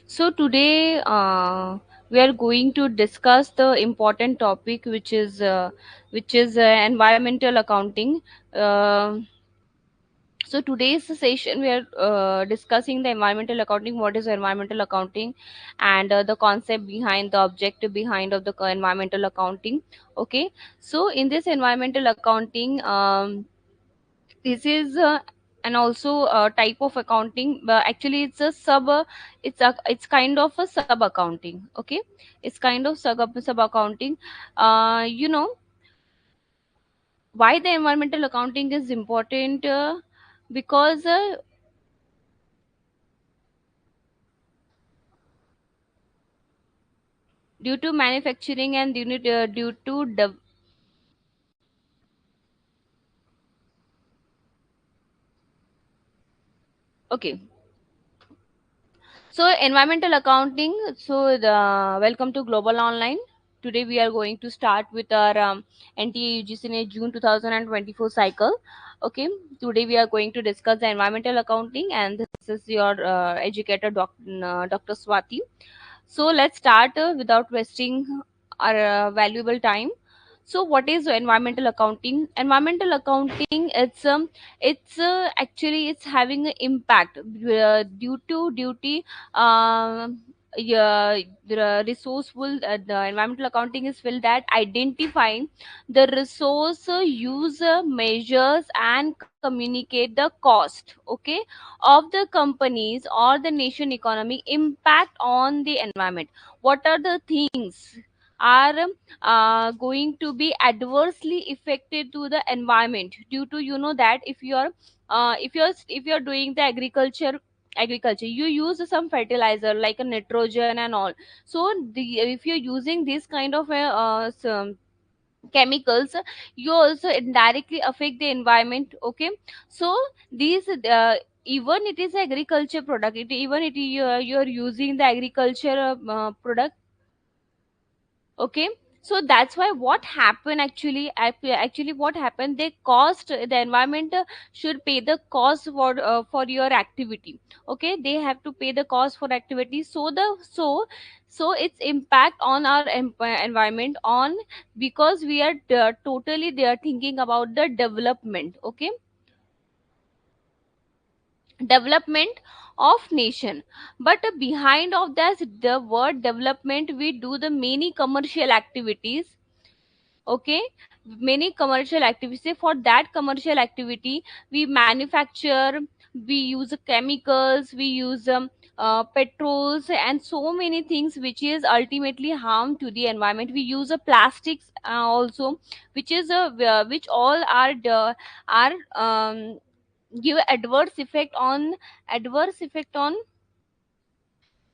So today we are going to discuss the important topic, which is environmental accounting. Uh, so today's session we are discussing the environmental accounting. What is environmental accounting, and the concept behind, the objective behind of the environmental accounting. Okay, so in this environmental accounting, this is and also a type of accounting, but actually it's kind of a sub accounting. Okay, it's kind of sub accounting. You know why the environmental accounting is important? Because due to manufacturing and due to okay. So, environmental accounting. So, welcome to Global Online. Today, we are going to start with our NTA UGC June 2024 cycle. Okay, today we are going to discuss the environmental accounting, and this is your educator, Dr. Swati. So let's start without wasting our valuable time. So what is environmental accounting? Environmental accounting, it's actually it's having an impact due to duty. Yeah, the resourceful, the environmental accounting is filled that identifying the resource use measures and communicate the cost, okay, of the companies or the nation economy impact on the environment. What are the things are going to be adversely affected to the environment due to, you know, that if you're doing the agriculture, you use some fertilizer like a nitrogen and all. So if you're using this kind of some chemicals, you also indirectly affect the environment. Okay, so these even it is agriculture product, even it you're using the agriculture product. Okay, so that's why what happened actually what happened, they cost the environment should pay the cost for your activity. Okay, they have to pay the cost for activity. So its impact on our environment on, because we are totally they are thinking about the development. Okay, development of nation. But behind of that, the word development, we do the many commercial activities. Okay, many commercial activities. Say for that commercial activity, we manufacture, we use chemicals, we use petrols and so many things which is ultimately harm to the environment. We use plastics also, which is which all are give adverse effect on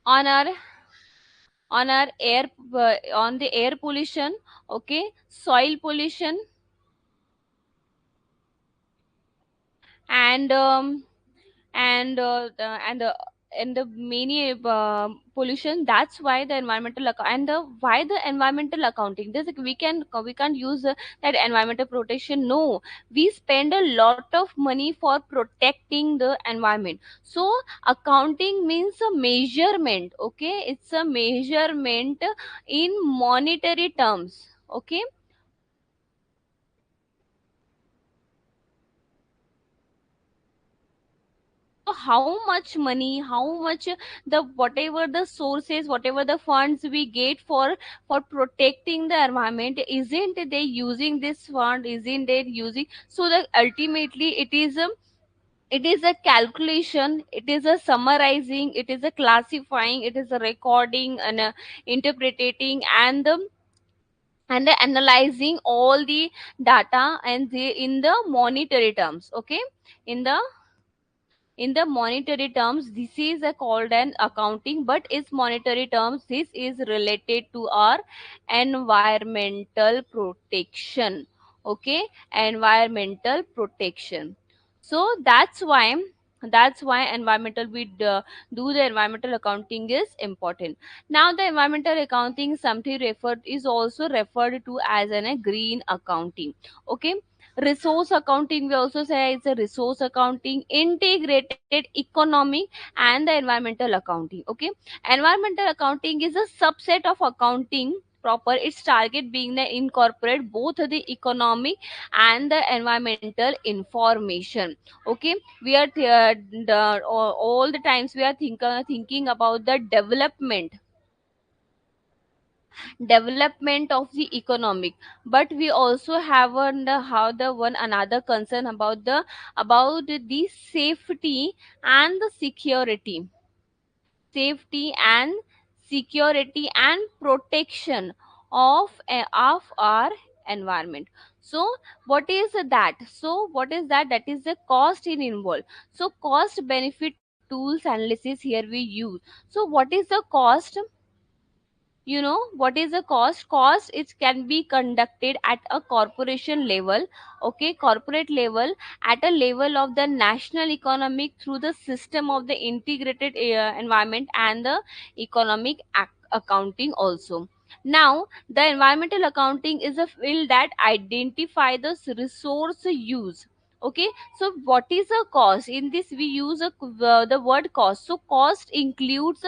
our air, on the air pollution. Okay, soil pollution, and and and the many pollution. That's why the why the environmental accounting, this we can't use that environmental protection. No, we spend a lot of money for protecting the environment. So accounting means a measurement. Okay, it's a measurement in monetary terms. Okay, so how much money, how much the whatever the sources, whatever the funds we get for protecting the environment, isn't they using this fund, isn't they using? So that ultimately it is a calculation, it is a summarizing, it is a classifying, it is a recording and interpreting and the analyzing all the data and the in the monetary terms. Okay, in the monetary terms, this is a called an accounting, but its monetary terms, this is related to our environmental protection. Okay, environmental protection. So that's why environmental we do the environmental accounting is important. Now the environmental accounting something referred is also referred to as a green accounting. Okay, Resource accounting, we also say it's a resource accounting, integrated economic, and the environmental accounting. Okay, environmental accounting is a subset of accounting proper. Its target being to incorporate both the economic and the environmental information. Okay, we are all the times we are thinking about the development of the economic, but we also have how the one another concern about the and the safety and security and protection of our environment. So what is that that is the cost in involved. So cost benefit tools analysis here we use. So what is the cost? What is the cost? It can be conducted at a corporation level. Okay, corporate level, at a level of the national economic through the system of the integrated environment and the economic accounting also. Now the environmental accounting is a field that identify the resource use. Okay, so what is a cost? In this we use the word cost. So cost includes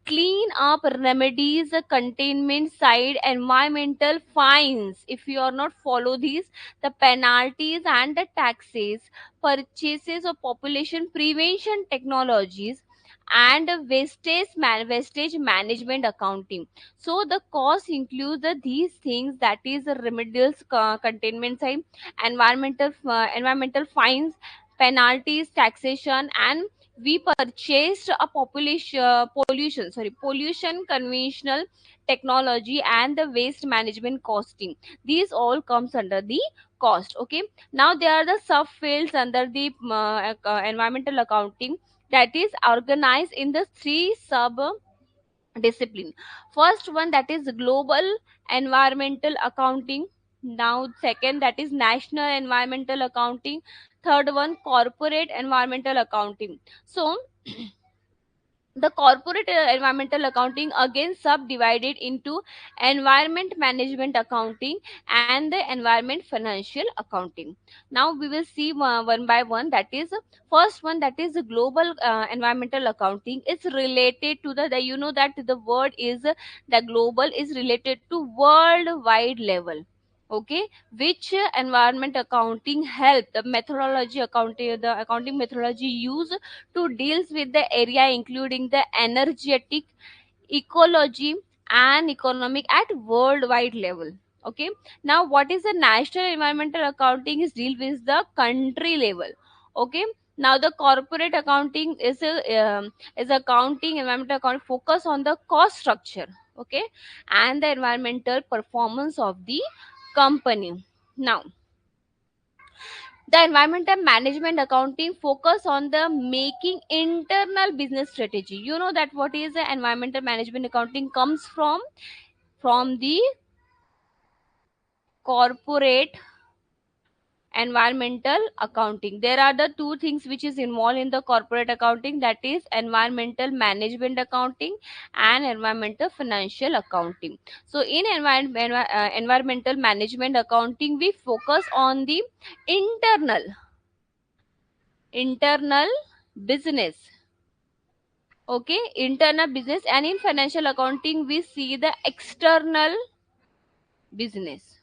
clean up remedies, containment side, environmental fines if you are not follow these, the penalties and the taxes, purchases of population prevention technologies, and wastage management accounting. So the cost includes these things, that is the remedial containment side, environmental fines, penalties, taxation, and we purchased a pollution conventional technology and the waste management costing. These all comes under the cost. Okay, now there are the subfields under the environmental accounting, that is organized in the three sub discipline. First one, that is global environmental accounting. Now second, that is national environmental accounting. Third one, corporate environmental accounting. So the corporate environmental accounting again subdivided into environment management accounting and the environment financial accounting. Now we will see one by one. That is first one, that is the global environmental accounting. It's related to that the word is the global is related to worldwide level. Okay, which environment accounting help the accounting methodology used to deals with the area including the energetic, ecology, and economic at worldwide level. Okay, now what is the national environmental accounting is deal with the country level. Okay, now the corporate accounting is accounting environmental accounting focus on the cost structure. Okay, and the environmental performance of the company. Now the environmental management accounting focus on the making internal business strategy. You know that what is the environmental management accounting comes from the corporate environmental accounting. There are the two things which is involved in the corporate accounting, that is environmental management accounting and environmental financial accounting. So in environmental management accounting we focus on the internal internal business. Okay, internal business, and in financial accounting we see the external business.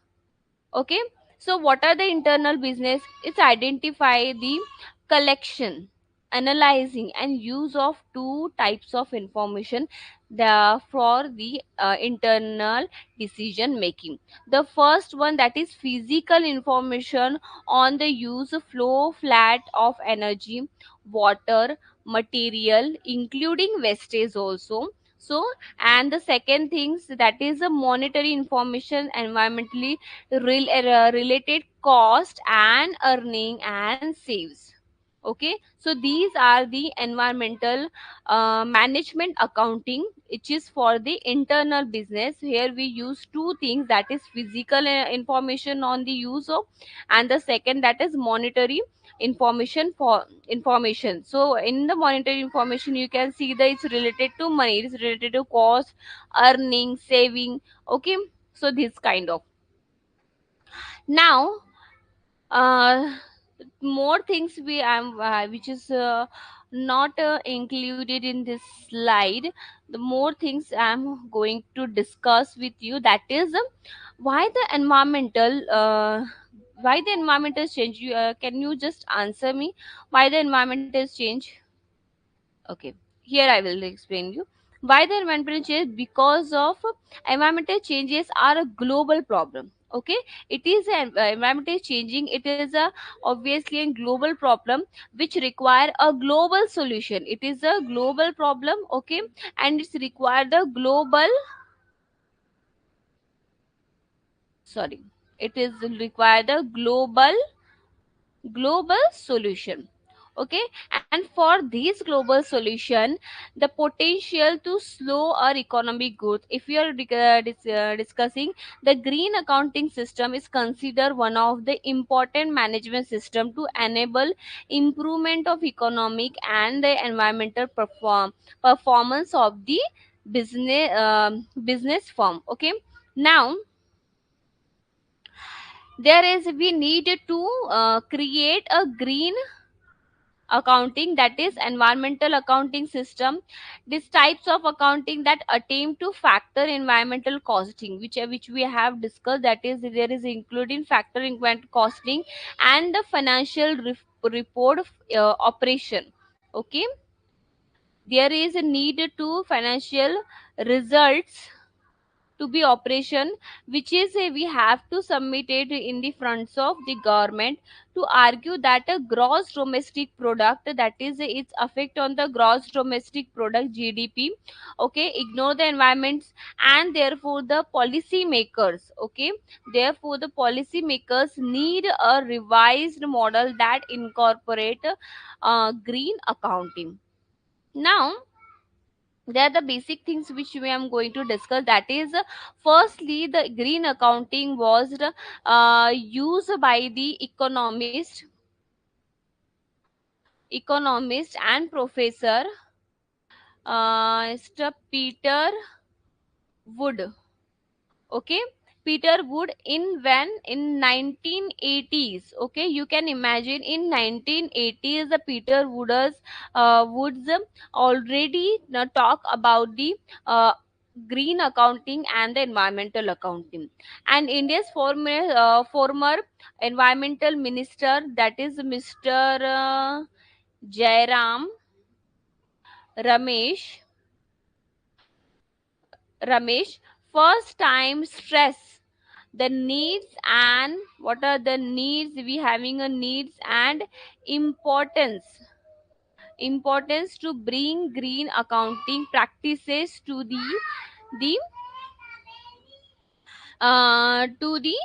Okay, so what are the internal business? It's identify the collection, analyzing, and use of two types of information for the internal decision making. The first one, that is physical information on the use flow flat of energy, water, material, including wastage also. So, and the second things, that is a monetary information, environmentally related cost and earning and saves. Okay, so these are the environmental management accounting, which is for the internal business. Here we use two things, that is physical information on the use of, and the second, that is monetary information. So in the monetary information you can see that it's related to money, it's related to cost, earning, saving. Okay, so this kind of. Now uh, more things we which is not included in this slide. The more things I'm going to discuss with you, that is why the environmental change. Can you just answer me why the environment has changed? Okay, here I will explain you why the environmental change. Because of environmental changes are a global problem. Okay, it is an environment is changing. It is a obviously a global problem which require a global solution. It is a global problem. Okay, and it's required a global, sorry, it is required a global solution. Okay, and for this global solution, the potential to slow our economic growth, if we are discussing, the green accounting system is considered one of the important management system to enable improvement of economic and the environmental performance of the business firm. Okay, now there is we need to create a green accounting, that is environmental accounting system. These types of accounting that attempt to factor environmental costing, which we have discussed, that is there is including factor environmental costing and the financial report operation. Okay, there is a need to financial results to be operation, which is we have to submit it in the fronts of the government to argue that a gross domestic product, that is its effect on the gross domestic product GDP. Okay, ignore the environments, and therefore the policy makers, okay, therefore the policy makers need a revised model that incorporate green accounting. Now they are the basic things which we am going to discuss, that is firstly the green accounting was used by the economist and professor Mr. Peter Wood. Okay, Peter Wood in when in 1980s. Okay, you can imagine in 1980s the Peter Woods already talk about the green accounting and the environmental accounting. And India's former environmental minister, that is Mr. Jairam Ramesh Ramesh first time stress the needs, and what are the needs we having a needs and importance to bring green accounting practices the to the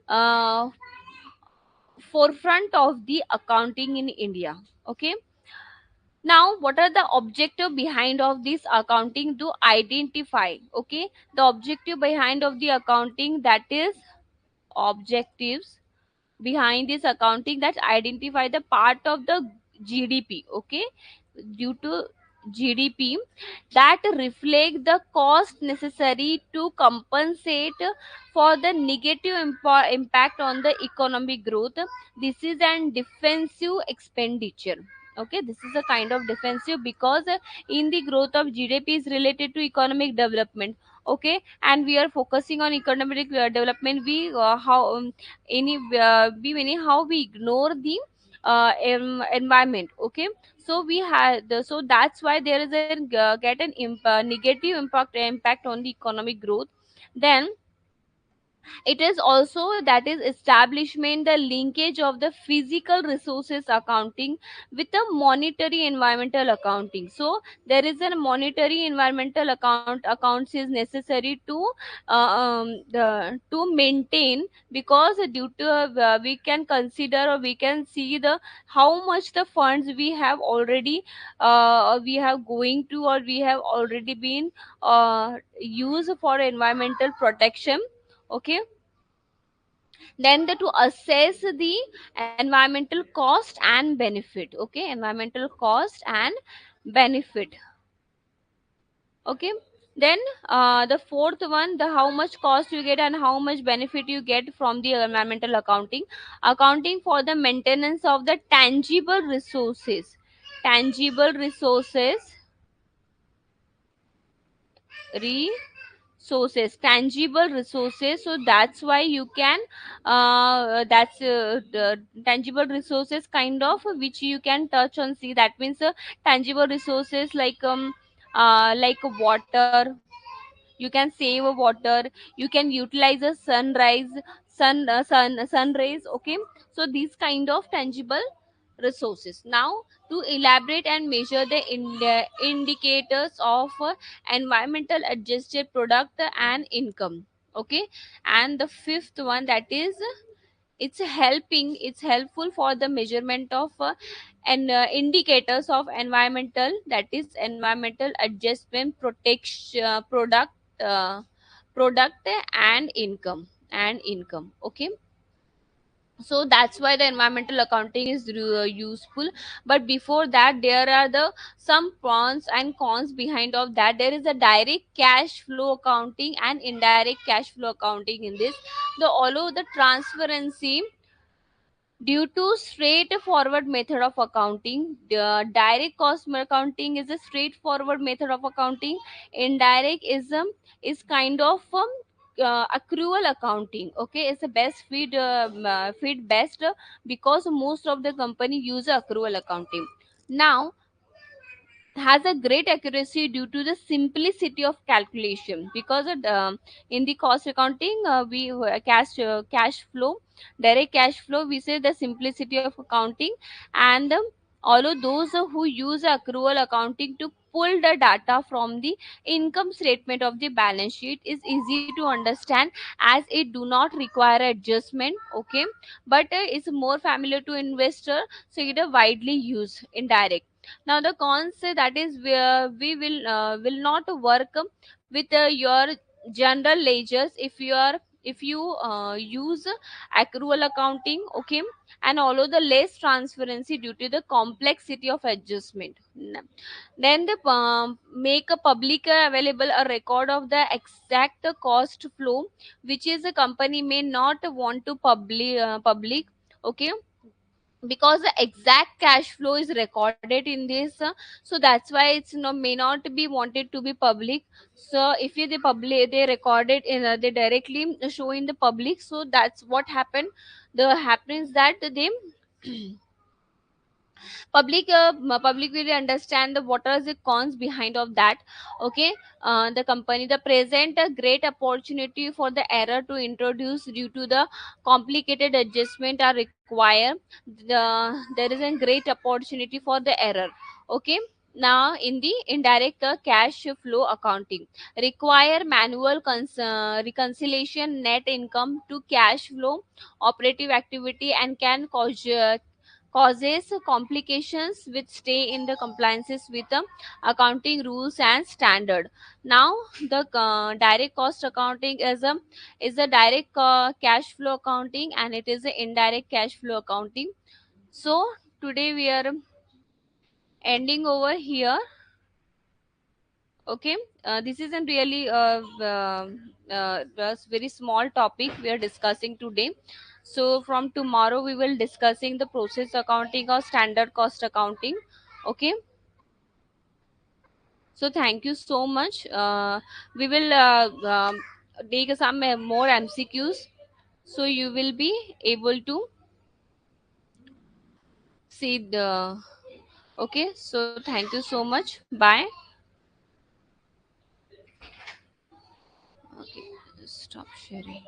uh, forefront of the accounting in India. Okay, now what are the objective behind of this accounting to identify? Okay, the objective behind of the accounting, that is objectives behind this accounting that identify the part of the GDP. Okay, due to GDP that reflect the cost necessary to compensate for the negative impact on the economic growth. This is an defensive expenditure. Okay, this is a kind of defensive because in the growth of GDP is related to economic development. Okay, and we are focusing on economic development. We how we anyhow we ignore the environment. Okay, so we have so that's why there is a get an negative impact on the economic growth. Then it is also that is establishment the linkage of the physical resources accounting with the monetary environmental accounting. So there is a monetary environmental accounts is necessary to maintain, because due to we can consider or we can see the how much the funds we have already we have going to or we have already been used for environmental protection. Okay, then to assess the environmental cost and benefit. Okay, environmental cost and benefit. Okay, Then the fourth one, the how much cost you get and how much benefit you get from the environmental accounting. Accounting for the maintenance of the tangible resources. Tangible resources, resources, tangible resources. So that's why you can that's the tangible resources kind of which you can touch on, see, that means tangible resources like water. You can save water, you can utilize a sun rays, okay. So these kind of tangible resources. Now, to elaborate and measure the indicators of environmental adjusted product and income, okay. And the fifth one, that is, it's helpful for the measurement of and indicators of environmental, that is environmental adjustment protection uh, product and income, okay. So that's why the environmental accounting is useful. But before that, there are the some pros and cons behind of that. There is a direct cash flow accounting and indirect cash flow accounting in this. The although the transparency, due to straightforward method of accounting, the direct cost accounting is a straightforward method of accounting. Indirect is kind of accrual accounting. Okay, it's a best fit best because most of the company use accrual accounting. Now, has a great accuracy due to the simplicity of calculation, because in the cost accounting we cash flow, direct cash flow, we say the simplicity of accounting. And although those who use accrual accounting to pull the data from the income statement of the balance sheet is easy to understand, as it do not require adjustment, okay. But it's more familiar to investor, so it is widely used. Indirect, now the cons say, that is where we will not work with your general ledgers if you use accrual accounting, okay. And although the less transparency due to the complexity of adjustment. Then they make a public available a record of the exact cost flow, which is a company may not want to public, okay, because the exact cash flow is recorded in this, so that's why it's no may not be wanted to be public. So if you they public, they record it in they directly show in the public, so that's what happened. The happens that they public will understand the what are the cons behind of that, okay. The company the present a great opportunity for the error to introduce due to the complicated adjustment are required. There is a great opportunity for the error, okay. Now, in the indirect cash flow accounting, require manual reconciliation net income to cash flow operative activity, and can causes complications which stay in the compliances with the accounting rules and standard. Now, the direct cost accounting is a direct cash flow accounting, and it is a indirect cash flow accounting. So today we are ending over here, okay. This isn't really a very small topic we are discussing today. So from tomorrow we will discussing the process accounting or standard cost accounting, okay. So thank you so much. We will take some more MCQs, so you will be able to see the, okay. So thank you so much, bye. Okay, stop sharing.